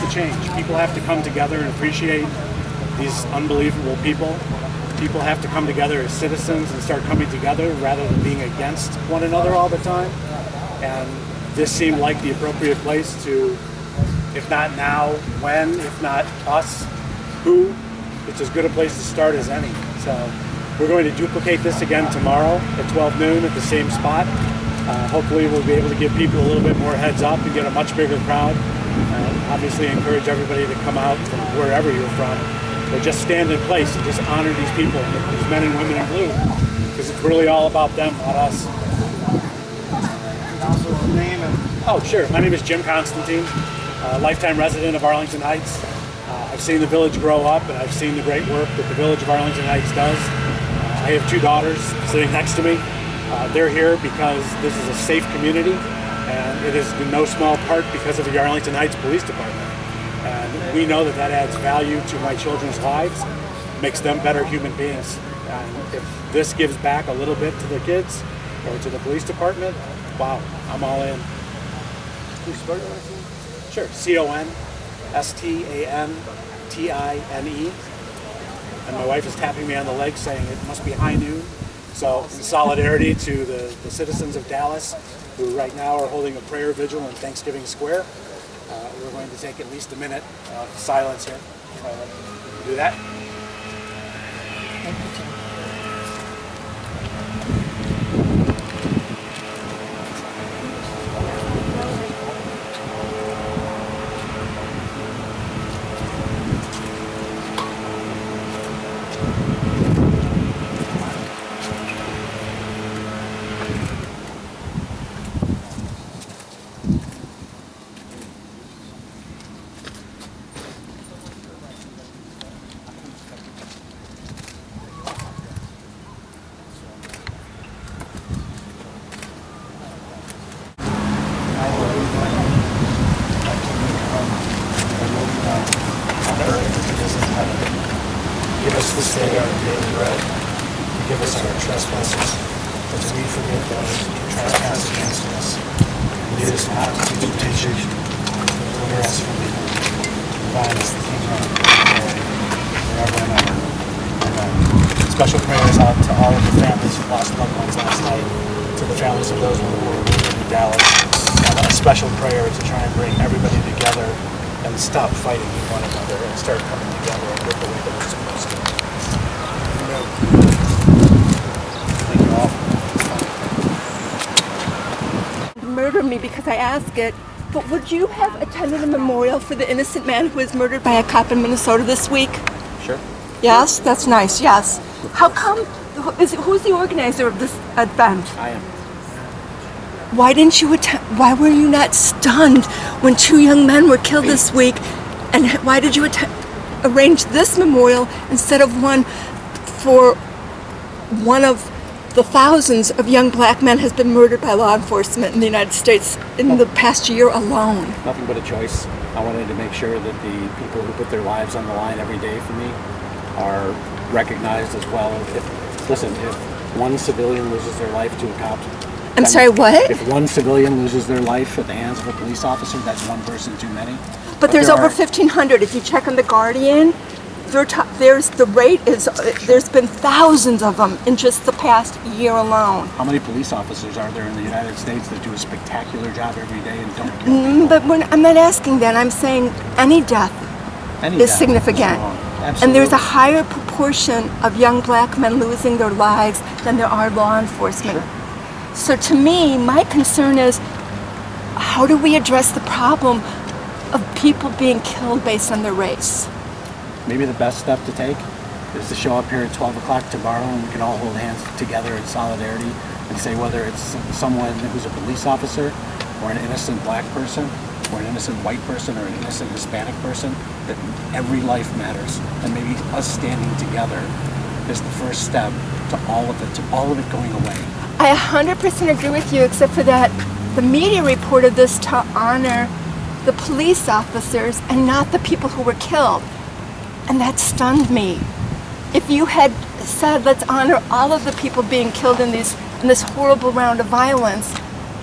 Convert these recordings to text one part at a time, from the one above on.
to change. People have to come together and appreciate these unbelievable people. People have to come together as citizens and start coming together rather than being against one another all the time. And this seemed like the appropriate place to, if not now, when, if not us, who, it's as good a place to start as any. So we're going to duplicate this again tomorrow at 12 noon at the same spot. Hopefully we'll be able to give people a little bit more heads up and get a much bigger crowd. Obviously encourage everybody to come out from wherever you're from, but just stand in place and just honor these people, these men and women in blue, because it's really all about them, not us. Oh, sure. My name is Jim Constantine, lifetime resident of Arlington Heights. I've seen the village grow up, and I've seen the great work that the village of Arlington Heights does. I have 2 daughters sitting next to me. They're here because this is a safe community, and it is in no small part because of the Arlington Heights Police Department. And we know that that adds value to my children's lives, makes them better human beings. And if this gives back a little bit to the kids or to the police department, wow, I'm all in. Can you spell your last name? Sure, Constantine. And my wife is tapping me on the leg saying it must be high noon. So in solidarity to the citizens of Dallas, who right now are holding a prayer vigil in Thanksgiving Square, we're going to take at least a minute of silence here. Do that. Give us this day our daily bread. Forgive us our trespasses, as we forgive those who trespass against us. Lead us not into temptation, but deliver us from evil. Thine is the kingdom, and the glory, forever and ever. Amen. Special prayers out to all of the families who lost loved ones last night, to the families of those who were wounded in Dallas, and a special prayer to try and bring everybody together and stop fighting with one another and start coming together and live the way that we're supposed to. Thank you all. Murder me because I ask it, but would you have attended a memorial for the innocent man who was murdered by a cop in Minnesota this week? Sure. Yes, that's nice, yes. How come, who's the organizer of this event? I am. Why didn't you why were you not stunned when 2 young men were killed this week? And why did you arrange this memorial instead of one for one of the thousands of young black men has been murdered by law enforcement in the United States in the past year alone? Nothing but a choice. I wanted to make sure that the people who put their lives on the line every day for me are recognized as well. If one civilian loses their life to a cop, I'm sorry, what? If one civilian loses their life at the hands of a police officer, that's one person too many. But there's over 1,500. If you check on The Guardian, there's been thousands of them in just the past year alone. How many police officers are there in the United States that do a spectacular job every day and don't kill people? But I'm not asking that. I'm saying any death is significant. And there's a higher proportion of young black men losing their lives than there are law enforcement. Sure. So to me, my concern is, how do we address the problem of people being killed based on their race? Maybe the best step to take is to show up here at 12 o'clock tomorrow and we can all hold hands together in solidarity and say whether it's someone who's a police officer or an innocent black person or an innocent white person or an innocent Hispanic person, that every life matters. And maybe us standing together is the first step to all of it going away. I 100% agree with you, except for that the media reported this to honor the police officers and not the people who were killed. And that stunned me. If you had said, let's honor all of the people being killed in this horrible round of violence,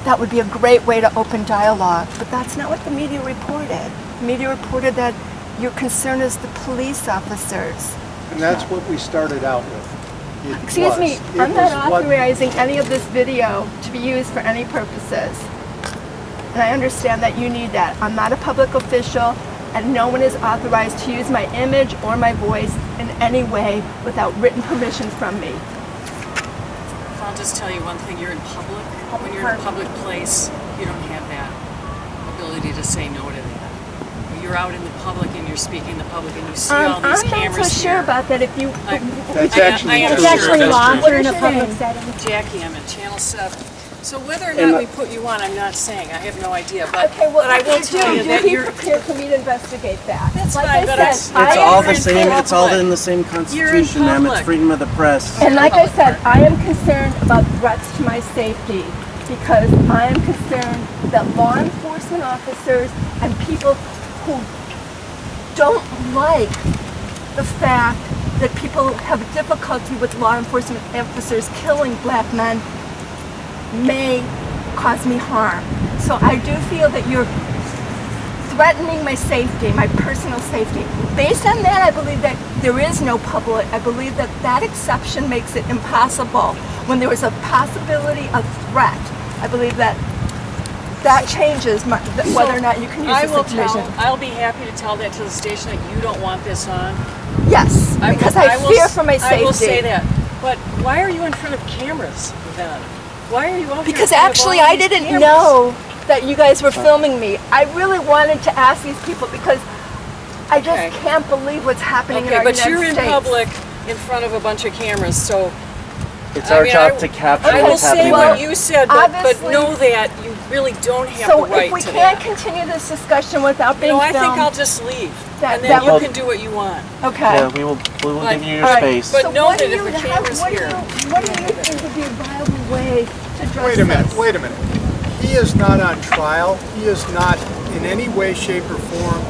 that would be a great way to open dialogue. But that's not what the media reported. The media reported that your concern is the police officers. And that's what we started out with. Excuse me, I'm not authorizing any of this video to be used for any purposes. And I understand that you need that. I'm not a public official, and no one is authorized to use my image or my voice in any way without written permission from me. I'll just tell you one thing, you're in public. When you're in a public place, you don't have that ability to say no to that. You're out in the public and you're speaking in the public and you see all these I'm cameras not so sure here. about that. If you, That's actually am true. sure actually that's law true. in a public setting. Jackie, I'm at Channel 7. So whether or not we put you on, I'm not saying. I have no idea. But, okay, well, but I will tell you that be you're... prepared for me to investigate that. That's like fine, I but said, I- It's I all am the same. It's all public. in the same You're in Constitution, ma'am. It's public. freedom of the press. And like I said, I am concerned about threats to my safety because I am concerned that law enforcement officers and people who don't like the fact that people have difficulty with law enforcement officers killing black men may cause me harm. So I do feel that you're threatening my safety, my personal safety. Based on that, I believe that there is no public. I believe that that exception makes it impossible. When there is a possibility of threat, I believe that that changes whether or not you can use I this will information. I'll be happy to tell that to the station that you don't want this on. Yes, because I will fear s- for my safety. I will say that. But why are you in front of cameras then? Why are you out Because here in front of actually all I these didn't cameras? know that you guys were filming me. I really wanted to ask these people because I just Okay. can't believe what's happening in Okay, our but United you're in States. public in front of a bunch of cameras, so It's our I job mean, to capture I will what's say happening what there. you said, but Obviously- know that you really don't have So the right if we to can't that. continue this discussion without You being know, I filmed, think I'll just leave, That- and then that you would- can do what you want. okay. Yeah, we will But- give you your All right, space. But so know what that do if you a have- camera's what do here- you- What do you think would be a viable way to address Wait a minute, this? wait a minute. He is not on trial. He is not in any way, shape, or form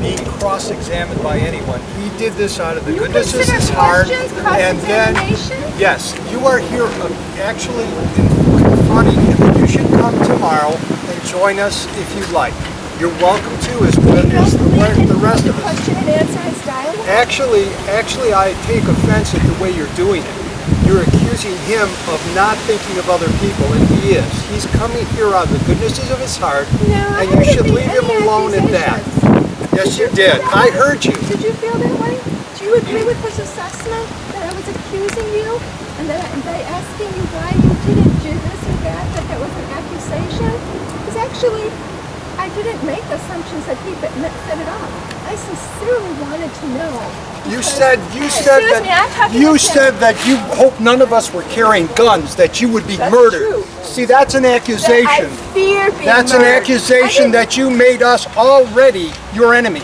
being cross-examined by anyone. He did this out of the You goodness of consider his heart. questions And then, cross-examination? yes, you are here actually confronting him. You should come tomorrow and join us if you'd like. You're welcome to, as well as the rest of us. Question and answer is dialogue? Actually, I take offense at the way you're doing it. You're accusing him of not thinking of other people, and he is. He's coming here out of the goodnesses of his heart, No, I and you haven't should made leave him any alone at that. accusations. Yes, you did. I heard you. Did you feel that way? Do you agree with his assessment that I was accusing you and that by asking you why you didn't do this or that that was an accusation? Because actually, I didn't make assumptions that he set it up. I sincerely wanted to know. You because- said Excuse me, I'm talking you to him. said that you hope none of us were carrying guns, that you would be That's murdered. true. See, that's an That I accusation. feared being That's an murdered. accusation I didn't- that you made us already your enemies.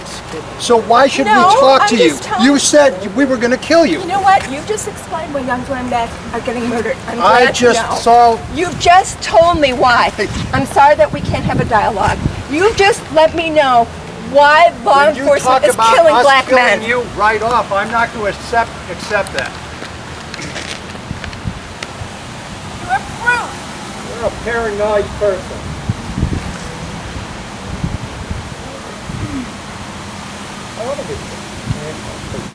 So why should we No, talk I'm to you? just telling You you. said we were going to kill you. You know what? You just explained why young black men are getting murdered. I'm I glad just to know. saw. You just told me why. I'm sorry that we can't have a dialogue. You just let me know why law When you enforcement talk is about killing us black killing men. you right off, I'm not going to accept that. You're proof. You're a paranoid person. I want to be.